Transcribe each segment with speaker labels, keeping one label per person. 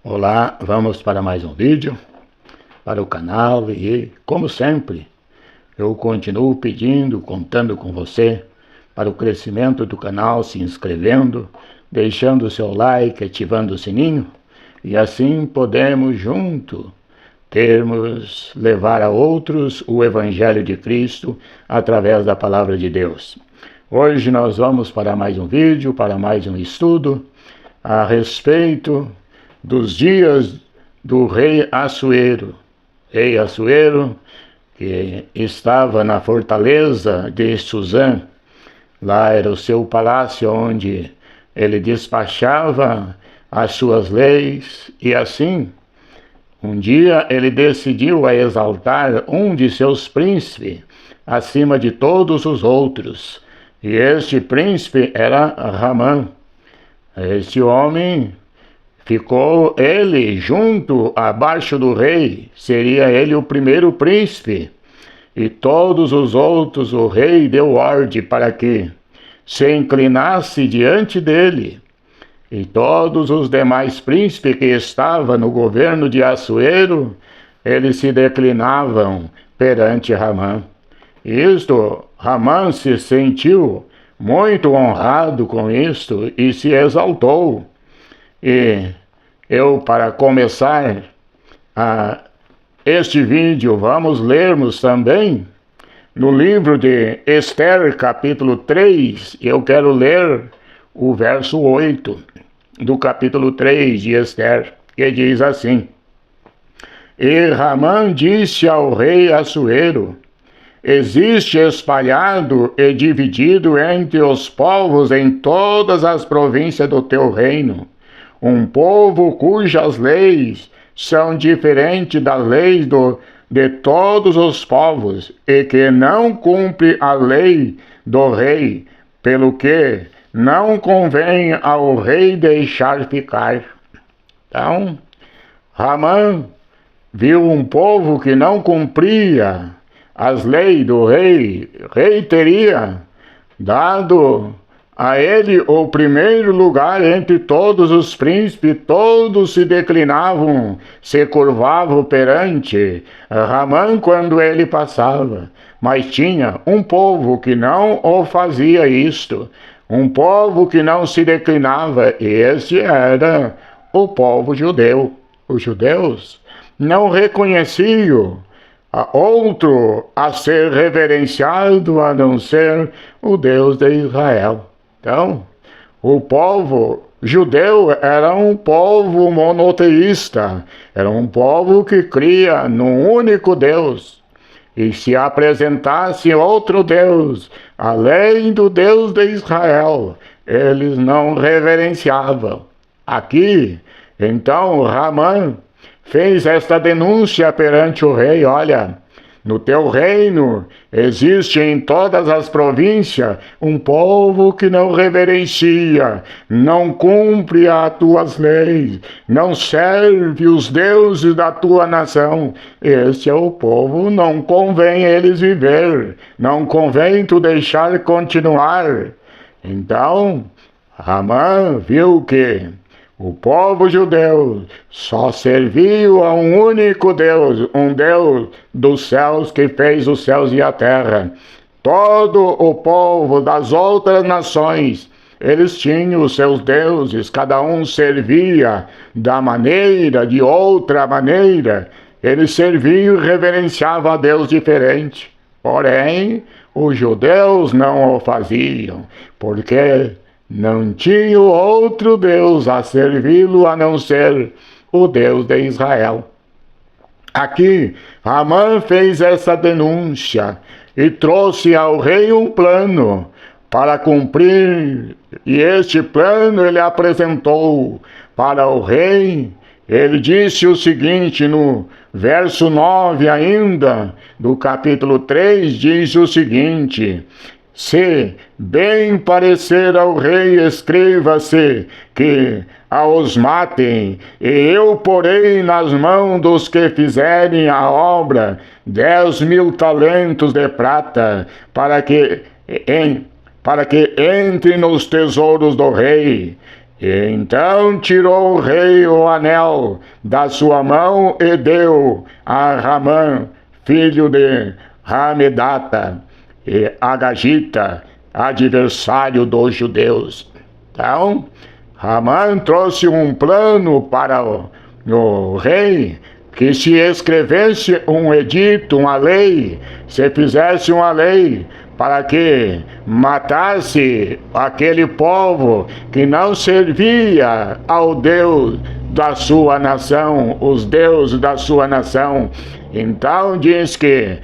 Speaker 1: Olá, vamos para mais um vídeo para o canal e, como sempre, eu continuo pedindo, contando com você para o crescimento do canal, se inscrevendo, deixando o seu like, ativando o sininho e assim podemos junto levar a outros o Evangelho de Cristo através da Palavra de Deus. Hoje nós vamos para mais um vídeo, para mais um estudo a respeito dos dias do rei Assuero. Rei Assuero, que estava na fortaleza de Suzã. Lá era o seu palácio onde ele despachava as suas leis e assim, um dia ele decidiu a exaltar um de seus príncipes acima de todos os outros. E este príncipe era Ramã. Este homem ficou ele junto abaixo do rei, seria ele o primeiro príncipe. E todos os outros o rei deu ordem para que se inclinasse diante dele. E todos os demais príncipes que estavam no governo de Assuero, eles se declinavam perante Ramã. Isto, Ramã se sentiu muito honrado com isto e se exaltou. E eu, para começar este vídeo, vamos lermos também no livro de Esther, capítulo 3, eu quero ler o verso 8 do capítulo 3 de Esther, que diz assim: E Ramã disse ao rei Assuero: Existe espalhado e dividido entre os povos em todas as províncias do teu reino um povo cujas leis são diferentes das leis de todos os povos, e que não cumpre a lei do rei, pelo que não convém ao rei deixar ficar. Então, Ramã viu um povo que não cumpria as leis do rei. O rei teria dado a ele o primeiro lugar entre todos os príncipes, todos se declinavam, se curvavam perante Ramã quando ele passava. Mas tinha um povo que não o fazia isto, um povo que não se declinava, e esse era o povo judeu. Os judeus não reconheciam outro a ser reverenciado a não ser o Deus de Israel. Então, o povo judeu era um povo monoteísta, era um povo que cria num único Deus. E se apresentasse outro Deus, além do Deus de Israel, eles não reverenciavam. Aqui, então, Ramã fez esta denúncia perante o rei: olha, no teu reino existe em todas as províncias um povo que não reverencia, não cumpre as tuas leis, não serve os deuses da tua nação. Esse é o povo, não convém eles viver, não convém tu deixar continuar. Então, Ramã viu que o povo judeu só serviu a um único Deus, um Deus dos céus que fez os céus e a terra. Todo o povo das outras nações, eles tinham os seus deuses, cada um servia de outra maneira. Eles serviam e reverenciavam a Deus diferente. Porém, os judeus não o faziam, porque não tinha outro Deus a servi-lo a não ser o Deus de Israel. Aqui, Ramã fez essa denúncia e trouxe ao rei um plano para cumprir. E este plano ele apresentou para o rei. Ele disse o seguinte, no verso 9 ainda, do capítulo 3, diz o seguinte: Se bem parecer ao rei, escreva-se que os matem, e eu porei nas mãos dos que fizerem a obra 10.000 talentos de prata, para que entre nos tesouros do rei. Então tirou o rei o anel da sua mão e deu a Ramã, filho de Hamedata, e Agagita, adversário dos judeus. Então, Ramã trouxe um plano para o rei, que se escrevesse um edito, uma lei, se fizesse uma lei para que matasse aquele povo que não servia ao Deus da sua nação, os deuses da sua nação. Então diz que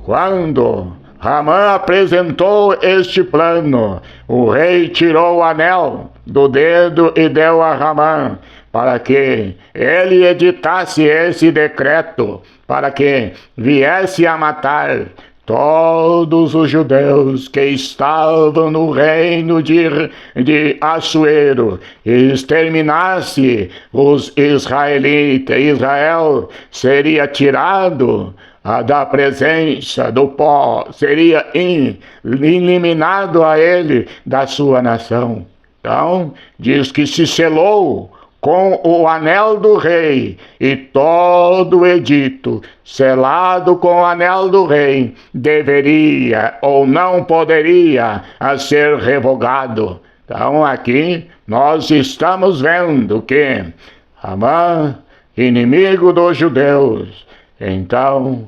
Speaker 1: quando Ramã apresentou este plano, o rei tirou o anel do dedo e deu a Ramã, para que ele editasse esse decreto, para que viesse a matar todos os judeus que estavam no reino de Assuero, e exterminasse os israelitas. Israel seria tirado da presença do pó, seria eliminado a ele da sua nação. Então, diz que se selou com o anel do rei, e todo o edito selado com o anel do rei deveria ou não poderia ser revogado. Então aqui nós estamos vendo que Ramã, inimigo dos judeus, então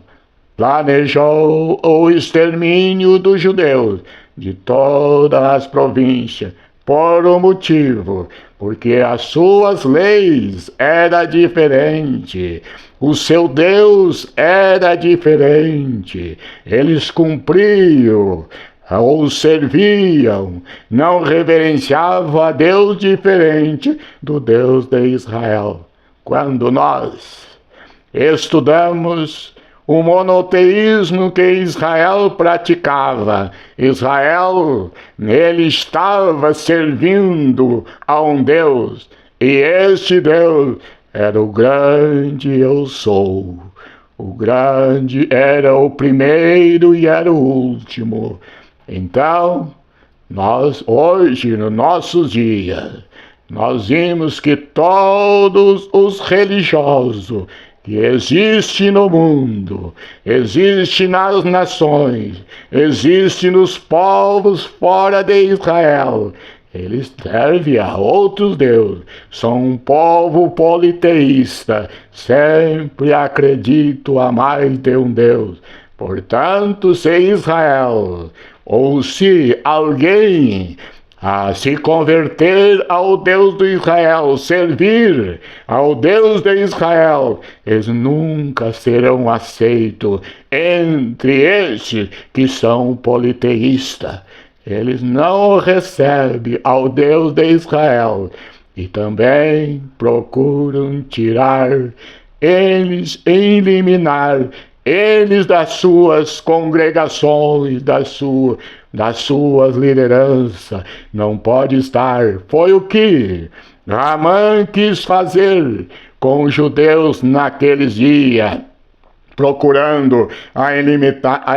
Speaker 1: planejou o extermínio dos judeus de todas as províncias, por um motivo, porque as suas leis eram diferentes, o seu Deus era diferente, eles cumpriam ou serviam, não reverenciavam a Deus diferente do Deus de Israel. Quando nós estudamos o monoteísmo que Israel praticava, Israel, ele estava servindo a um Deus, e este Deus era o grande eu sou. O grande era o primeiro e era o último. Então, nós hoje, no nosso dia, nós vimos que todos os religiosos que existe no mundo, existe nas nações, existe nos povos fora de Israel, eles servem a outros deuses, são um povo politeísta, sempre acreditam a mais de um Deus. Portanto, se Israel, ou se alguém se converter ao Deus de Israel, servir ao Deus de Israel, eles nunca serão aceitos entre estes que são politeístas. Eles não recebem ao Deus de Israel e também procuram tirar eles, eliminar eles das suas congregações, das suas lideranças. Não pode estar. Foi o que Ramã quis fazer com os judeus naqueles dias, procurando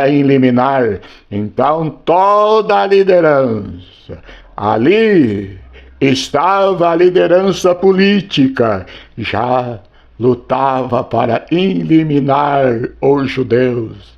Speaker 1: eliminar. Então toda a liderança, ali estava a liderança política, já lutava para eliminar os judeus.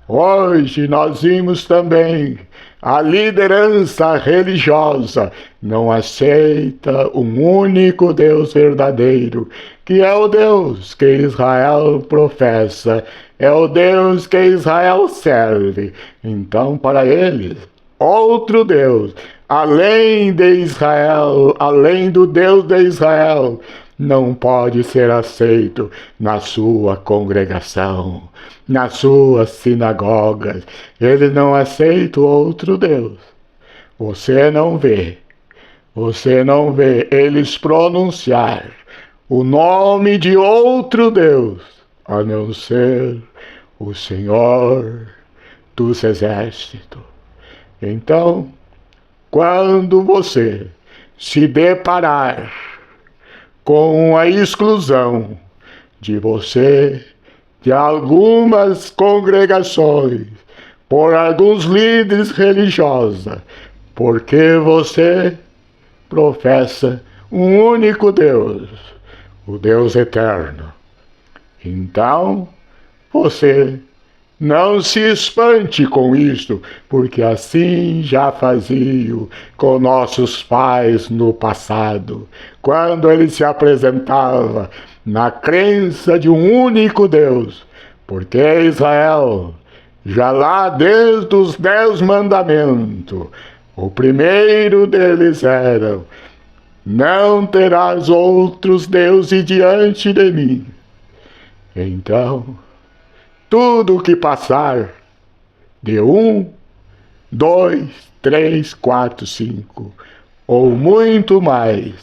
Speaker 1: Hoje nós vimos também a liderança religiosa não aceita um único Deus verdadeiro, que é o Deus que Israel professa, é o Deus que Israel serve. Então, para eles, outro Deus, além de Israel, além do Deus de Israel, não pode ser aceito na sua congregação, nas suas sinagogas. Eles não aceitam outro Deus. Você não vê eles pronunciar o nome de outro Deus, a não ser o Senhor dos Exércitos. Então, quando você se deparar com a exclusão de você, de algumas congregações, por alguns líderes religiosos, porque você professa um único Deus, o Deus eterno. Então, você não se espante com isto, porque assim já faziam com nossos pais no passado, quando ele se apresentava na crença de um único Deus, porque Israel, já lá desde os 10 mandamentos, o primeiro deles era: não terás outros deuses diante de mim. Então, tudo que passar de 1, 2, 3, 4, 5, ou muito mais,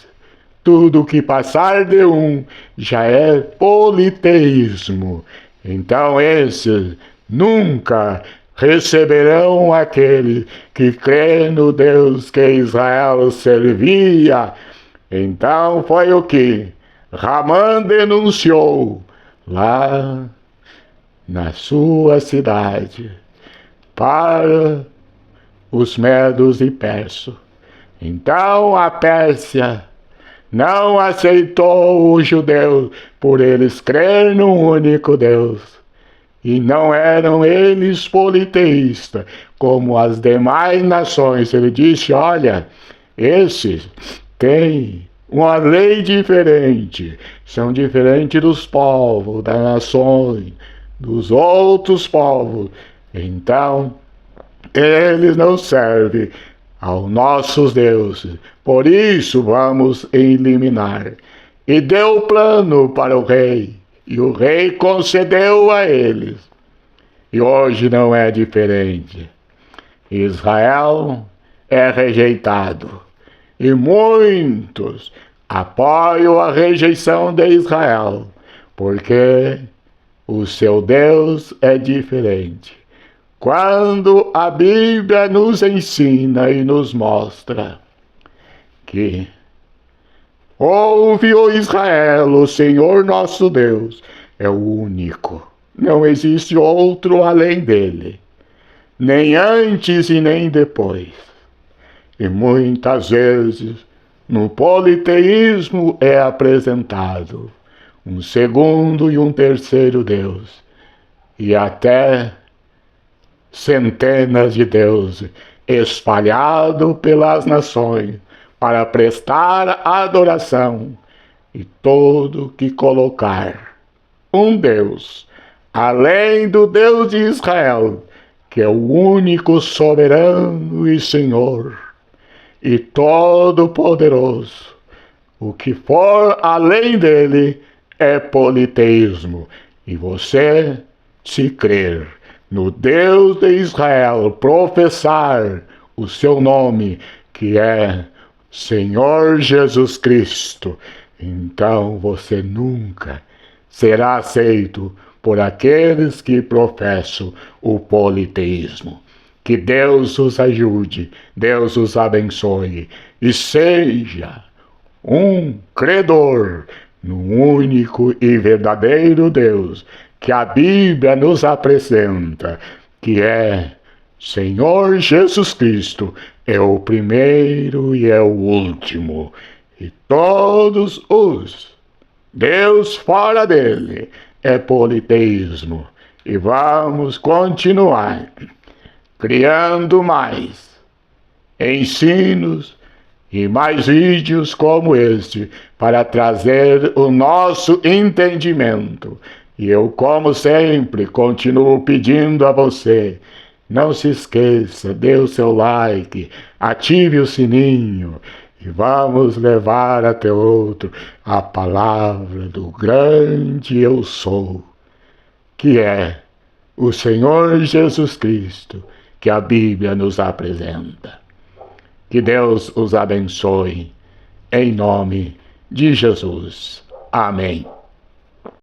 Speaker 1: tudo que passar de 1 já é politeísmo. Então esses nunca receberão aquele que crê no Deus que Israel servia. Então foi o que Ramã denunciou lá na sua cidade para os medos e persas. Então a Pérsia não aceitou os judeus por eles crer no único Deus. E não eram eles politeístas, como as demais nações. Ele disse: olha, esses têm uma lei diferente, são diferentes dos povos, das nações, dos outros povos. Então, eles não servem aos nossos deuses. Por isso, vamos eliminar. E deu plano para o rei. E o rei concedeu a eles. E hoje não é diferente. Israel é rejeitado. E muitos apoiam a rejeição de Israel, porque o seu Deus é diferente. Quando a Bíblia nos ensina e nos mostra que ouve, ó Israel, o Senhor nosso Deus é o único. Não existe outro além dele, nem antes e nem depois. E muitas vezes no politeísmo é apresentado um segundo e um terceiro Deus, e até centenas de deuses espalhados pelas nações para prestar adoração, e todo que colocar um Deus além do Deus de Israel, que é o único soberano e Senhor e todo-poderoso, o que for além dele é politeísmo. E você, se crer no Deus de Israel, professar o seu nome, que é Senhor Jesus Cristo, então você nunca será aceito por aqueles que professam o politeísmo. Que Deus os ajude, Deus os abençoe e seja um credor no único e verdadeiro Deus que a Bíblia nos apresenta, que é Senhor Jesus Cristo, é o primeiro e é o último. E todos os Deus fora dele é politeísmo. E vamos continuar criando mais ensinos e mais vídeos como este para trazer o nosso entendimento. E eu, como sempre, continuo pedindo a você: não se esqueça, dê o seu like, ative o sininho e vamos levar até outro a palavra do grande Eu Sou, que é o Senhor Jesus Cristo, que a Bíblia nos apresenta. Que Deus os abençoe, em nome de Jesus. Amém.